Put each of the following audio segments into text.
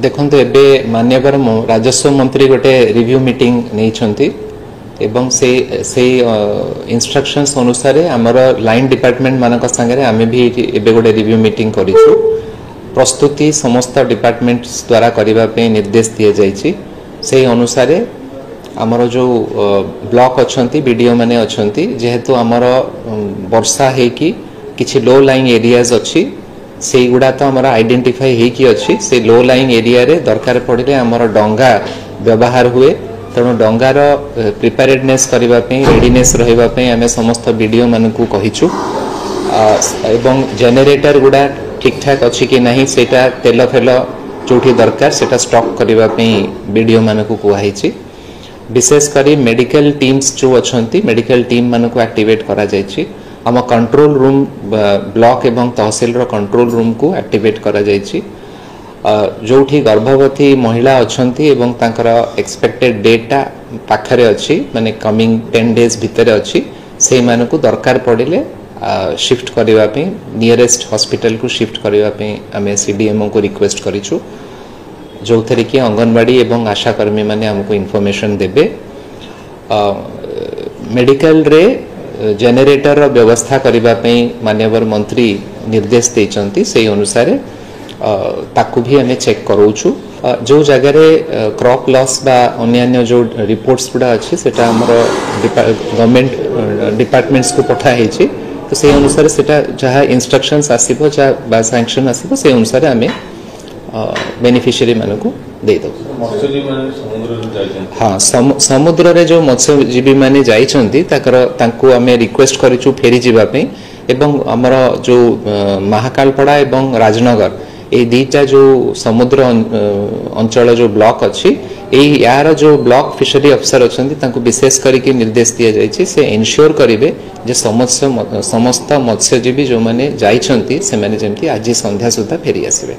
देखो एबे माननीय राजस्व मंत्री गोटे रिव्यू मीटिंग नहीं एवं से इंस्ट्रक्शंस अनुसार आमर लाइन डिपार्टमेंट मानक संगे आम भी एबे गोटे रिव्यू मीटिंग करिछु प्रस्तुति समस्त डिपार्टमेंट्स द्वारा करने निर्देश दि जाइए से अनुसार आमर जो ब्लॉक अच्छा बीडीओ मैंने अच्छा जेहेतु आमर वर्षा होगी किसी लो लाइन एरियाज अच्छी से गुड़ा तो आमर आइडेंटिफाई होगी अच्छी से लो लाइन एरिया रे दरकार पड़े आमर डंगा व्यवहार हुए तेणु डंगार प्रिपेरेडनेस करने रेडीनेस रही आम समस्त बीडीओ मानू कहीचु एवं जेनेरेटर गुड़ा ठीक ठाक अच्छी कि नहीं सेटा तेल फेल जो दरकार सेटा स्टॉक करने बीडीओ मानू कहुई विशेषकर मेडिकल टीम्स जो अच्छा मेडिकल टीम मानू एक्टिवेट करा जायछि आम कंट्रोल रूम ब्लॉक एवं तहसील कंट्रोल रूम को एक्टिवेट करा जायछि जो गर्भवती महिला अच्छा एवं तांकर एक्सपेक्टेड डेटा पाखरे अच्छी माने कमिंग 10 days भितर अच्छी से मानू दरकार पड़े शिफ्ट करने नियरेस्ट हॉस्पिटल को शिफ्ट करने आम सीडीएमओ को रिक्वेस्ट करिछु जो थे कि अंगनवाड़ी एवं आशाकर्मी माने हमको इनफॉरमेशन देबे मेडिकल रे जेनेरेटर व्यवस्था करने माननीय मंत्री निर्देश देइचंती से अनुसार ताकू भी हमें चेक करूछु जो जगह क्रॉप लॉस बा अन्य जो रिपोर्ट्स गुड़ा अच्छी सेटा हमर गवर्नमेंट डिपार्टमेंट्स को पठा है तो से अनुसार सेटा जहाँ इंस्ट्रक्शंस आसीबो बा सैंक्शन आसीबो से अनुसार हमें बेनिफिशियरी मानू देदेव। हाँ समुद्र रे जो मत्स्यजीवी माने जाइछंती तांको आमे रिक्वेस्ट करिछु फेरी जीवापे एवं हमर जो महाकालपड़ा एवं राजनगर ये दीटा जो समुद्र अंचल जो ब्लॉक अच्छी यार जो ब्लॉक फिशरी अफसर अच्छा विशेष करके निर्देश दि जाइए से इनश्योर करेंगे जे समस्त मत्स्यजीवी जो मैंने जाइछंती से माने जेमती आज संध्या सुधा फेरी आसबे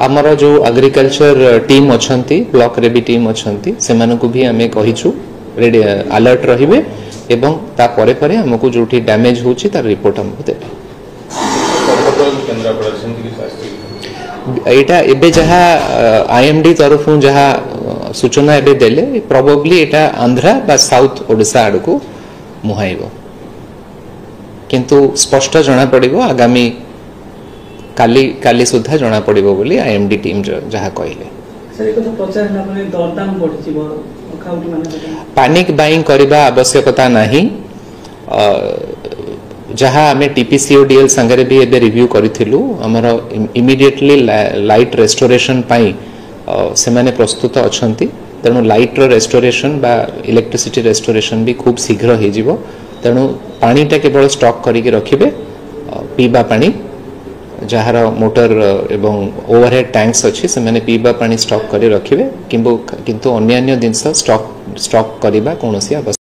आमर जो एग्रीकल्चर टीम अच्छा ब्लॉक रे भी टीम अच्छा से भी आम कहीचु रेडी अलर्ट रे एवं तापर पर आमको जो डैमेज होची तार रिपोर्ट हमको देबे एटा एबे जहाँ आईएमडी तरफ जहाँ सूचना एबे देले प्रोबेबली एटा आंध्रा बा साउथ ओडिशा आड़ को मुहाइबो किंतु स्पष्ट जना पड़िबो आगामी काली काली सुधा जना पड़िबो बोली आईएमडी टीम जहाँ कहले पैनिक बाइंग करबा आवश्यकता नहीं जहाँ आम टीपीसीओडीएल संगे भी एबे रिव्यू करिथिलु हमर इमिडिएटली लाइट रेस्टोरेशन पाई से माने प्रस्तुत अछंती तेणु लाइट रो रेस्टोरेशन बा इलेक्ट्रिसिटी रेस्टोरेशन भी खूब शीघ्र हो जिवो तेणु पानीटा केवल स्टॉक करिके रखिबे पीबा पानी जहार मोटर एवं ओवरहेड टैंक्स अच्छी से माने पीबा पानी स्टॉक करी रखिबे किंतु अन्य जिनस स्टॉक करबा कोनोसी आवश्यक